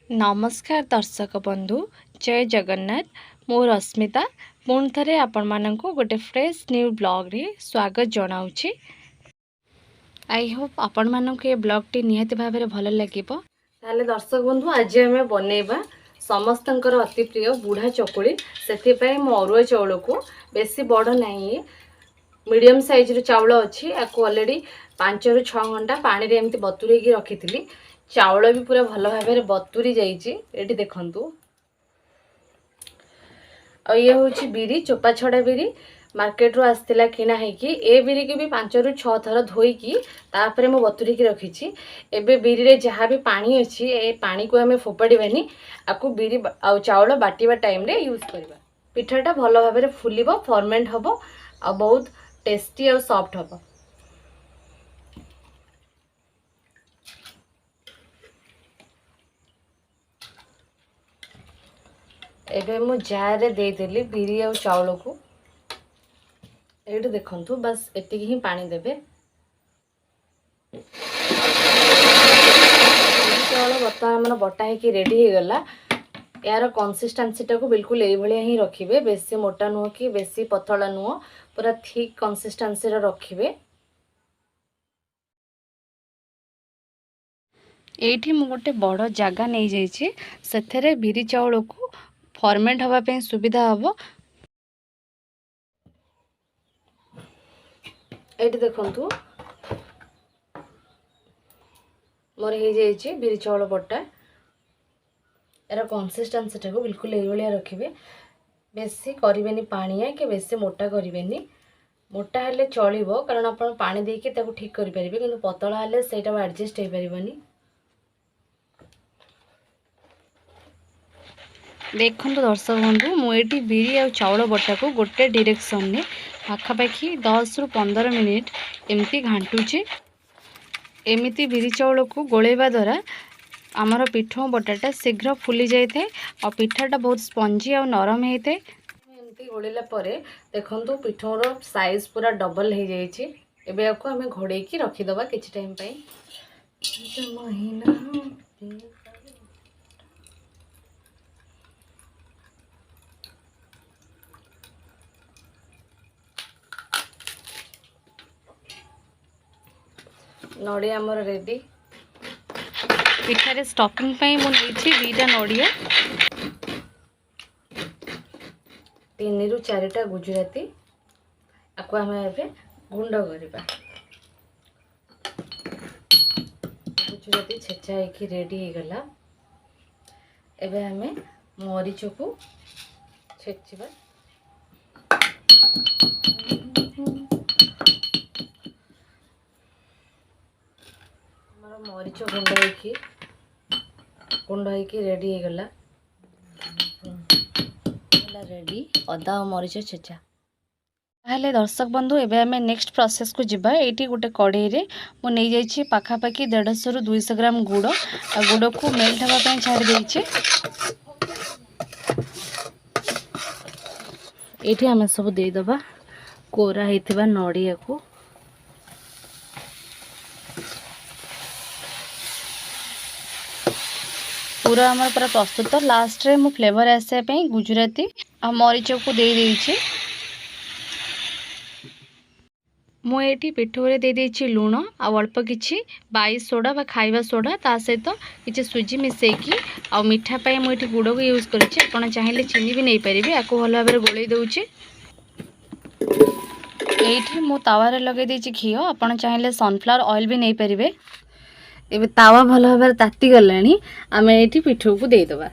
नमस्कार दर्शक बंधु जय जगन्नाथ मो रश्मिता पुणी थे आपण मानक गोटे फ्रेश न्यू ब्लॉग रे स्वागत जनाऊँगी। आई होप आपण मानक ये ब्लॉग टी निहाती भाव में भल लगे। ताले दर्शक बंधु आज आम बनइबा समस्तंकर अति प्रिय बुढ़ा चकुली। से मो अरुआ चाउल को बेसी बड़ नहीं मीडियम साइज चाउल अच्छी आपको ऑलरेडी 5 ରୁ 6 घंटा पानी रे एमती बतुरे रखी थी। चाउल भी पूरा भल भाव में बतुरी जाइए देखु। और ये हूँ बिरी चोपा छड़ा बिरी मार्केट रू आसला किना होगी। ए बिरी की भी 5 ରୁ 6 थर धोईकी तापर मु बतुरी रखी। एबे बिरी रे जहाँ भी पानी अच्छी ए पानी को आम फोपाड़ानी आपको बिरी आ चाउल बाटिबा टाइम रे यूज करवा। पिठाटा भल भाव में फुलिब फर्मेंट हम आ बहुत टेस्टी और सॉफ्ट हम। एबे मु जार रे देदेली बिरी आ चाउल को ये देखु बस एति ही पानी देबे। चाउल बर्तमान मन बटा है कि रेडी हो गला। यार कंसिस्टेंसी टाको बिल्कुल यही भाया ही रखिए। बेसी मोटा नुह कि बेसी पतला नुह पूरा थिक कंसिस्टेंसी रखिए। एठी मु गोटे बड़ जगह नहीं जाइए से बिरी चाउल को फर्मेंट होगापी सुविधा हम। ये देखु मोर हो जाइए बिरी चाउल बटा। यार कंसिस्टेंसी टाको बिल्कुल यही भाया रखिए। बेसी करेनि पानिया कि बेसी मोटा करेनि। मोटा हेले चलिबो कारण आप पानी देके ताको ठीक करि परिबे किंतु पतला हेले सेटा एडजस्ट हो परिबनी। देखो दर्शक बंधु मुझे बिरी आ चाउल बटा को गोटे डायरेक्शन में पाखापाखि 10 ରୁ 15 मिनिट एमती घाटुचे। एमती बिरी चाउल को गोलेवा द्वारा आमर पिठो बटाटा शीघ्र फुली जाए और पिठाटा बहुत स्पंजी और नरम होता है। एमती गोलेला परे देखंतु पिठोर साइज पूरा डबल हो जाइए। एबे आपको आम घोड़े रखीदबा किछि टाइम पई। नड़िया आमर रेडी। पिठारे स्टफिंग पाई मु नेछि 2टा नड़िया 3 ରୁ 4टा गुजराती आपको आम ए गुंड करवा। गुजराती छेचा होगी रेडी हो गला। एबे आम मरीच को छेचिबा। मरीच गुंड होगी रेडी हो गला। रेडी अदा और मरीच छेचा। ताहले दर्शक बंधु एबे आमे नेक्स्ट प्रोसेस को जिबा। एटी गोटे कढ़ई रे मु नै जाइछि पाखापाखि 150 ରୁ 200 ग्राम गुड़ आ गुड़ को मेल्ट हवा पई छाड़ देइछि। एठी आमे सब दे दबा कोरा हेतिबा नड़िया को। पूरा आमर पूरा प्रस्तुत। लास्ट रे मु फ्लेवर आसे पई गुजराती आ मरीच को दे देइछि। मुझे पिठोरे दे देइछि लुण आ अल्प किछि 22 सोडा बा खाइबा सोडा ता सहित किछि सुजी मिसेकी आ मिठा पाई मुझे गुड़ को यूज करिछि। आपण चाहिए चीनी भी नहीं पारिबे। आको भल भाव गोले दउछि। एठी मु तावा रे लगे देइछि घी। आपण चाहिए सनफ्लावर ऑयल भी नहीं पारिबे। एबे तावा भल भाव ताती गलानी आमे एठी पिठो को दे दबा।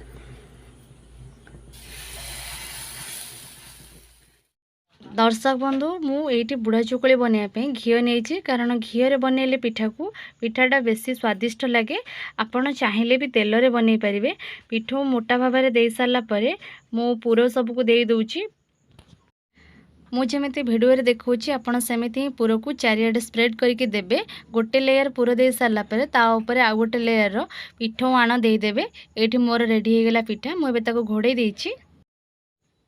दर्शक बंधु मुझे बुढ़ा चकुली बनवाई घी नहीं कारण घी रे बनइले पिठाटा बेसी स्वादिष्ट लगे। आपण चाहिए भी तेल रे बनई पारिबे। पिठो मोटा भाव में दे सारा पर मु पूरा सबको दे दूची। मुझे भिडियो रे देखौछि आपण सेमिति पूरा को चारिआडे स्प्रेड करके देबे। गोटे लेयर पूरा दे सारा पर ता ऊपर आ गोटे लेयर रो पिठो आण दे देबे। एठी मोर रेडी हो गला पिठा। मु एबे ताको घोड़े देइछि।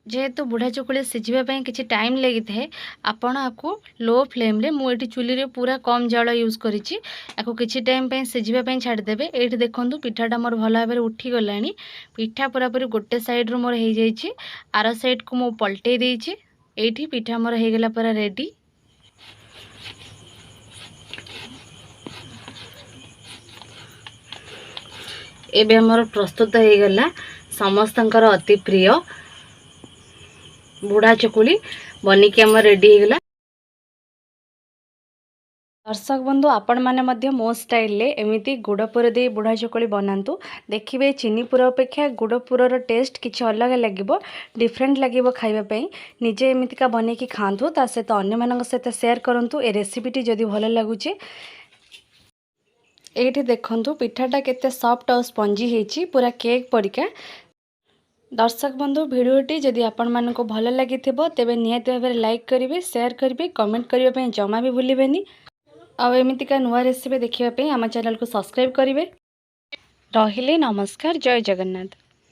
जेहेतु बुढ़ा चकुली सिझापी किसी टाइम लगी थाए आपण आपको लो फ्लेम रे मुझे चुली रे पूरा कम जाल यूज करी किसी टाइम सिझापी छाड़देवे। ये देखूँ पिठाटा मोर भल भाव उठीगला। पिठा पूरापूरी गोटे साइड्रु मोर हो जाइए, आर साइड को मुझे पलटै देइछि। एठी पिठा मोर हो गला पूरा रेडी। एबे हमर प्रस्तुत हो गला समस्तंकर अति प्रिय बुढ़ा चकुली बनिकी आम रेडी हो गला। दर्शक बंधु आपण मैंने मो स्टाइल रे एमती गुड़ पुर दे बुढ़ा चकुली बनातु। देखिए चीनी पुर अपेक्षा गुड़ पुरर टेस्ट किसी अलग लगे, डिफरेंट लगे खावाई। निजे एमतीका बनैकी खातु, ता सहित अन्य मान सहित शेयर करूँ ए रेसिपीटी जदि भल लगुच। ये देखु पिठाटा केते सॉफ्ट और स्पंजी होती, पूरा केक परिका। दर्शक बंधु भिडियोटी जदि आपण मानक भल लगी तेबे निहाती भाव में लाइक करेंगे, शेयर करेंगे, कमेंट करने जमा भी भूलें। आउ एमितिका नुआ रेसिपी देखिए आम चैनल को सब्सक्राइब करेंगे। रहिले नमस्कार, जय जगन्नाथ।